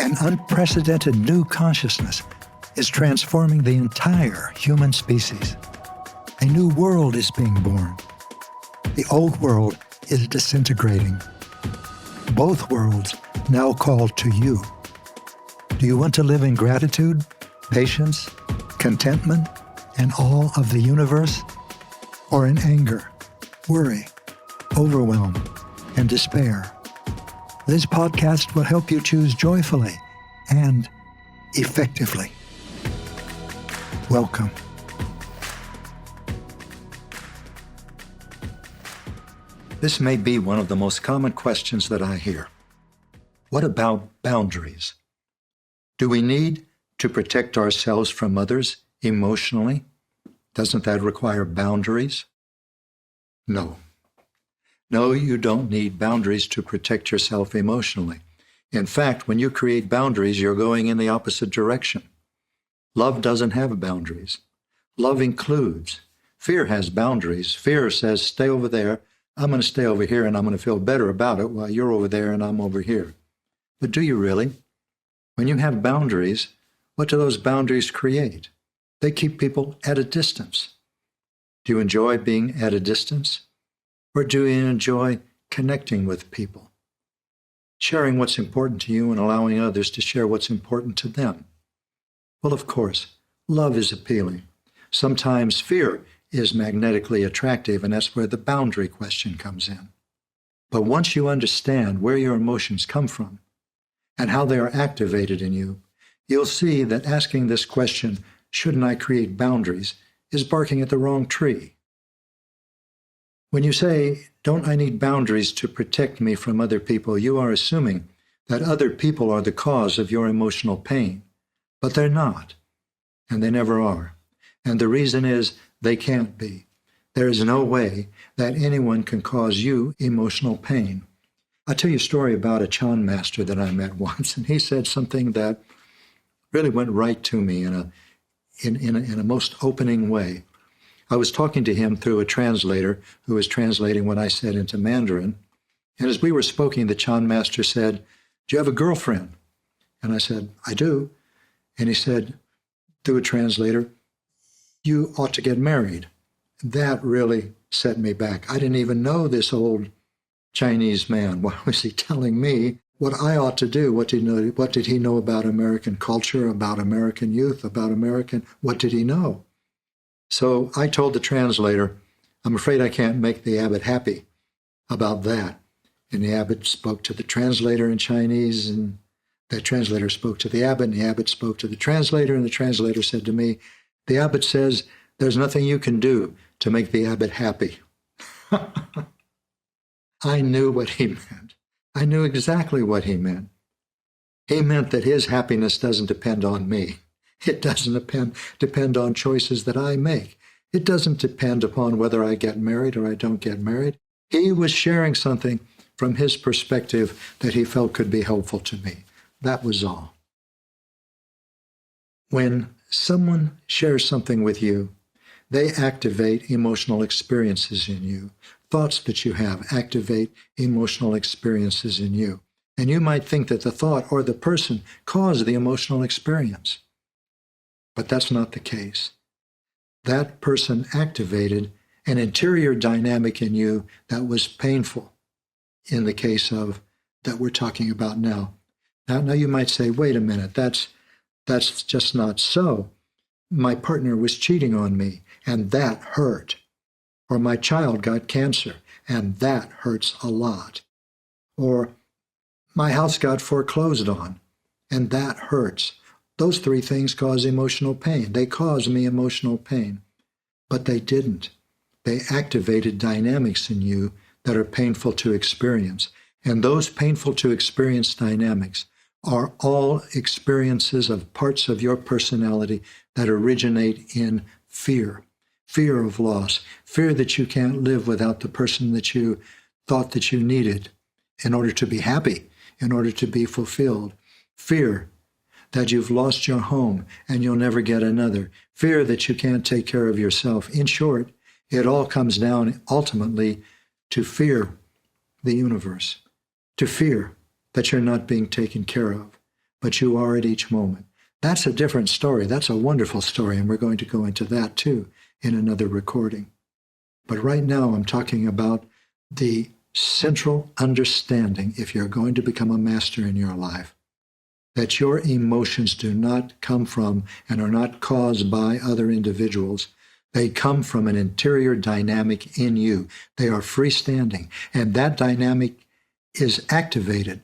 An unprecedented new consciousness is transforming the entire human species. A new world is being born. The old world is disintegrating. Both worlds now call to you. Do you want to live in gratitude, patience, contentment, and awe of the universe? Or in anger, worry, overwhelm, and despair? This podcast will help you choose joyfully and effectively. Welcome. This may be one of the most common questions that I hear. What about boundaries? Do we need to protect ourselves from others emotionally? Doesn't that require boundaries? No. No, you don't need boundaries to protect yourself emotionally. In fact, when you create boundaries, you're going in the opposite direction. Love doesn't have boundaries. Love includes. Fear has boundaries. Fear says, stay over there, I'm going to stay over here, and I'm going to feel better about it while you're over there and I'm over here. But do you really? When you have boundaries, what do those boundaries create? They keep people at a distance. Do you enjoy being at a distance? Or do you enjoy connecting with people? Sharing what's important to you and allowing others to share what's important to them? Well, of course, love is appealing. Sometimes fear is magnetically attractive, and that's where the boundary question comes in. But once you understand where your emotions come from and how they are activated in you, you'll see that asking this question, shouldn't I create boundaries, is barking at the wrong tree. When you say, don't I need boundaries to protect me from other people, you are assuming that other people are the cause of your emotional pain. But they're not, and they never are. And the reason is they can't be. There is no way that anyone can cause you emotional pain. I'll tell you a story about a Chan master that I met once, and he said something that really went right to me in a most opening way. I was talking to him through a translator who was translating what I said into Mandarin. And as we were speaking, the Chan master said, do you have a girlfriend? And I said, I do. And he said, through a translator, you ought to get married. That really set me back. I didn't even know this old Chinese man. Why was he telling me what I ought to do? What did he know about American culture, about American youth, about what did he know? So I told the translator, I'm afraid I can't make the abbot happy about that. And the abbot spoke to the translator in Chinese, and the translator spoke to the abbot, and the abbot spoke to the translator, and the translator said to me, the abbot says, there's nothing you can do to make the abbot happy. I knew what he meant. I knew exactly what he meant. He meant that his happiness doesn't depend on me. It doesn't depend on choices that I make. It doesn't depend upon whether I get married or I don't get married. He was sharing something from his perspective that he felt could be helpful to me. That was all. When someone shares something with you, they activate emotional experiences in you. Thoughts that you have activate emotional experiences in you. And you might think that the thought or the person caused the emotional experience. But that's not the case. That person activated an interior dynamic in you that was painful in the case of that we're talking about now. Now you might say, wait a minute, that's just not so. My partner was cheating on me, and that hurt. Or my child got cancer, and that hurts a lot. Or my house got foreclosed on, and that hurts. Those three things cause emotional pain. They caused me emotional pain. But they didn't. They activated dynamics in you that are painful to experience. And those painful to experience dynamics are all experiences of parts of your personality that originate in fear. Fear of loss. Fear that you can't live without the person that you thought that you needed in order to be happy, in order to be fulfilled. Fear that you've lost your home and you'll never get another. Fear that you can't take care of yourself. In short, it all comes down ultimately to fear the universe, to fear that you're not being taken care of. but you are at each moment. That's a different story. That's a wonderful story, and we're going to go into that too in another recording. But right now I'm talking about the central understanding, if you're going to become a master in your life, that your emotions do not come from and are not caused by other individuals. They come from an interior dynamic in you. They are freestanding, and that dynamic is activated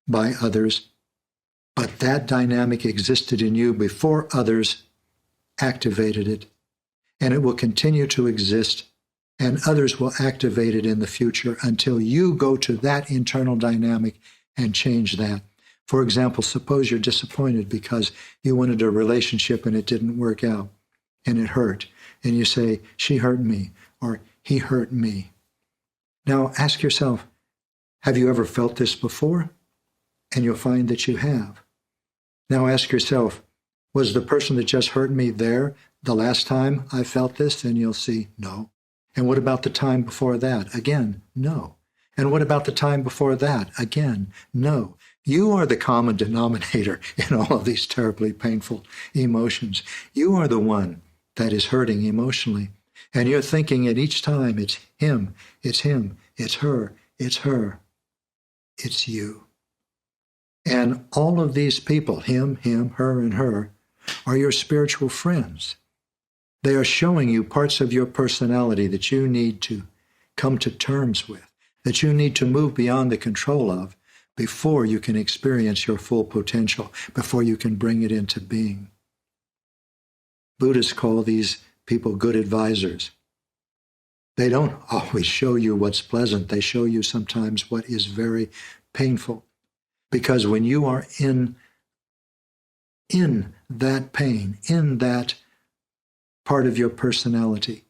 by others, but that dynamic existed in you before others activated it, and it will continue to exist, and others will activate it in the future until you go to that internal dynamic and change that. For example, suppose you're disappointed because you wanted a relationship and it didn't work out, and it hurt, and you say, she hurt me, or he hurt me. Now ask yourself, have you ever felt this before? And you'll find that you have. Now ask yourself, was the person that just hurt me there the last time I felt this? And you'll see, no. And what about the time before that? Again, no. And what about the time before that? Again, no. You are the common denominator in all of these terribly painful emotions. You are the one that is hurting emotionally. And you're thinking at each time, it's him, it's her, it's her, it's you. And all of these people, him, her, and her, are your spiritual friends. They are showing you parts of your personality that you need to come to terms with, that you need to move beyond the control of before you can experience your full potential, before you can bring it into being. Buddhists call these people good advisors. They don't always show you what's pleasant. They show you sometimes what is very painful. Because when you are in that pain, in that part of your personality,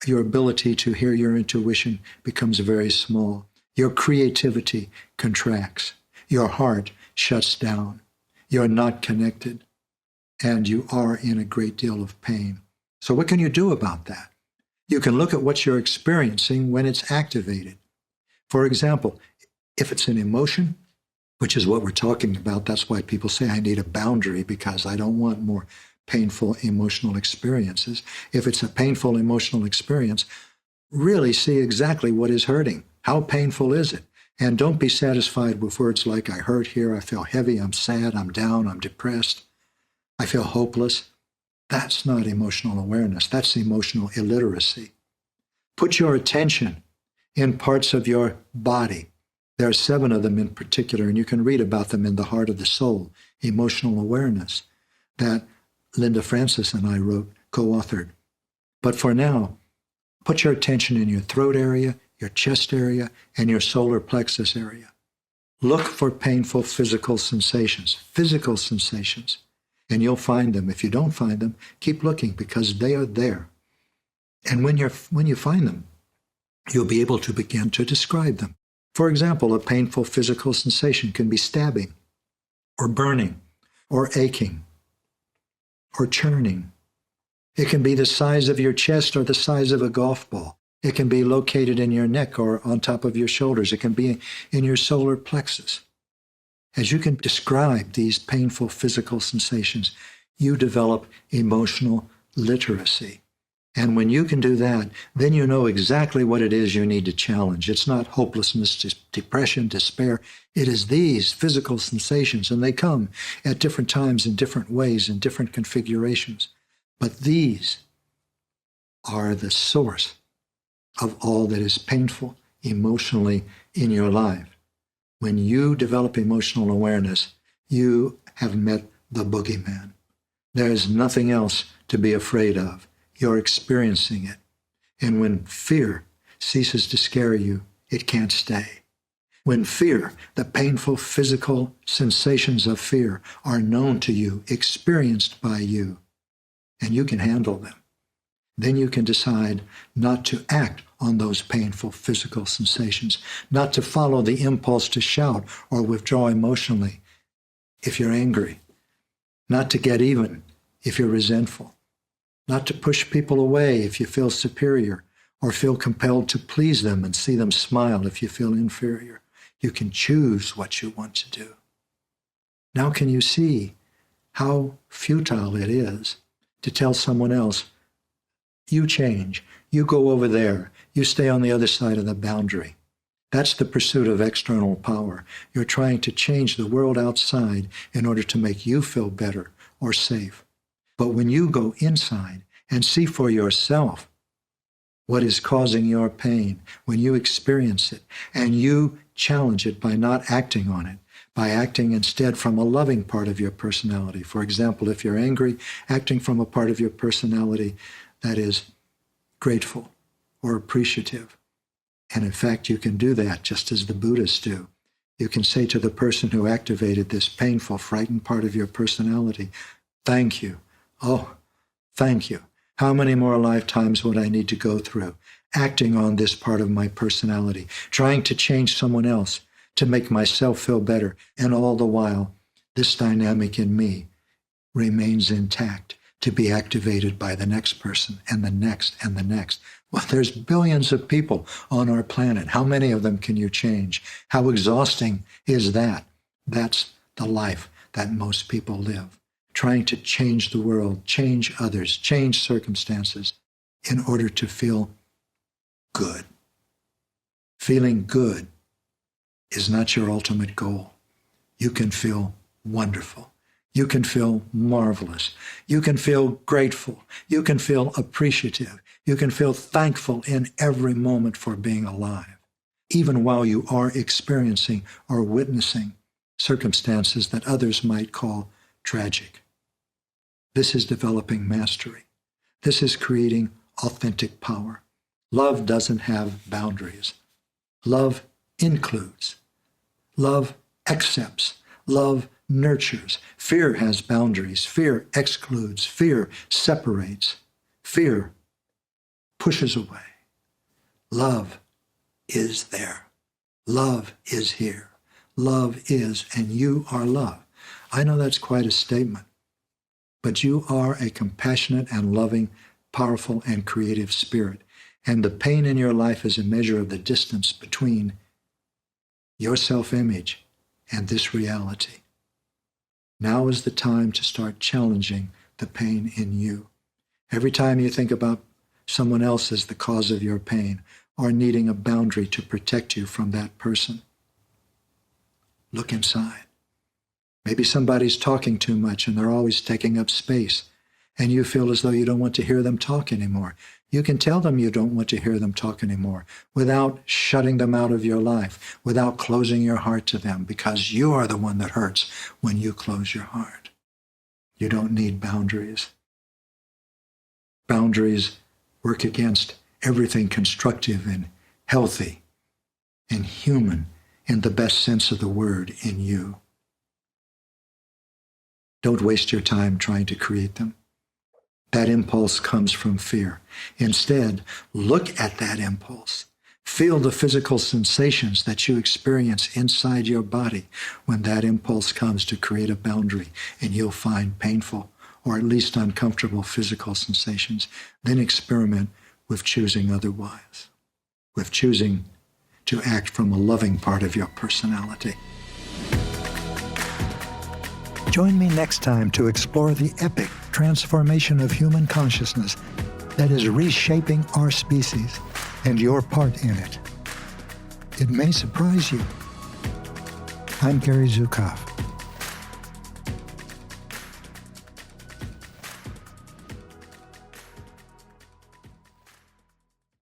your ability to hear your intuition becomes very small. Your creativity contracts. Your heart shuts down. You're not connected. And you are in a great deal of pain. So what can you do about that? You can look at what you're experiencing when it's activated. For example, if it's an emotion, which is what we're talking about, that's why people say I need a boundary, because I don't want more painful emotional experiences. If it's a painful emotional experience, really see exactly what is hurting. How painful is it? And don't be satisfied with words like I hurt here, I feel heavy, I'm sad, I'm down, I'm depressed, I feel hopeless. That's not emotional awareness. That's emotional illiteracy. Put your attention in parts of your body. There are 7 of them in particular, and you can read about them in The Heart of the Soul, Emotional Awareness, that Linda Francis and I wrote, co-authored. But for now, put your attention in your throat area, your chest area, and your solar plexus area. Look for painful physical sensations, and you'll find them. If you don't find them, keep looking, because they are there. And when you find them, you'll be able to begin to describe them. For example, a painful physical sensation can be stabbing, or burning, or aching, or churning. It can be the size of your chest or the size of a golf ball. It can be located in your neck or on top of your shoulders. It can be in your solar plexus. As you can describe these painful physical sensations, you develop emotional literacy. And when you can do that, then you know exactly what it is you need to challenge. It's not hopelessness, depression, despair. It is these physical sensations, and they come at different times in different ways, in different configurations. But these are the source of all that is painful emotionally in your life. When you develop emotional awareness, you have met the boogeyman. There is nothing else to be afraid of. You're experiencing it. And when fear ceases to scare you, it can't stay. When fear, the painful physical sensations of fear, are known to you, experienced by you, and you can handle them, then you can decide not to act on those painful physical sensations, not to follow the impulse to shout or withdraw emotionally if you're angry, not to get even if you're resentful, not to push people away if you feel superior, or feel compelled to please them and see them smile if you feel inferior. You can choose what you want to do. Now can you see how futile it is to tell someone else, you change, you go over there, you stay on the other side of the boundary? That's the pursuit of external power. You're trying to change the world outside in order to make you feel better or safe. But when you go inside and see for yourself what is causing your pain, when you experience it and you challenge it by not acting on it, by acting instead from a loving part of your personality. For example, if you're angry, acting from a part of your personality that is grateful or appreciative. And in fact, you can do that just as the Buddhists do. You can say to the person who activated this painful, frightened part of your personality, thank you. Oh, thank you. How many more lifetimes would I need to go through acting on this part of my personality, trying to change someone else, to make myself feel better, and all the while, this dynamic in me remains intact, to be activated by the next person, and the next, and the next. Well, there's billions of people on our planet. How many of them can you change? How exhausting is that? That's the life that most people live, trying to change the world, change others, change circumstances in order to feel good. Feeling good is not your ultimate goal. You can feel wonderful. You can feel marvelous. You can feel grateful. You can feel appreciative. You can feel thankful in every moment for being alive, even while you are experiencing or witnessing circumstances that others might call tragic. This is developing mastery. This is creating authentic power. Love doesn't have boundaries. Love includes. Love accepts. Love nurtures. Fear has boundaries. Fear excludes. Fear separates. Fear pushes away. Love is there. Love is here. Love is, and you are love. I know that's quite a statement, but you are a compassionate and loving, powerful and creative spirit. And the pain in your life is a measure of the distance between your self-image and this reality. Now is the time to start challenging the pain in you. Every time you think about someone else as the cause of your pain or needing a boundary to protect you from that person, look inside. Maybe somebody's talking too much and they're always taking up space, and you feel as though you don't want to hear them talk anymore. You can tell them you don't want to hear them talk anymore without shutting them out of your life, without closing your heart to them, because you are the one that hurts when you close your heart. You don't need boundaries. Boundaries work against everything constructive and healthy and human in the best sense of the word in you. Don't waste your time trying to create them. That impulse comes from fear. Instead, look at that impulse. Feel the physical sensations that you experience inside your body when that impulse comes to create a boundary, and you'll find painful or at least uncomfortable physical sensations. Then experiment with choosing otherwise, with choosing to act from a loving part of your personality. Join me next time to explore the epic transformation of human consciousness that is reshaping our species and your part in it. It may surprise you. I'm Gary Zukav.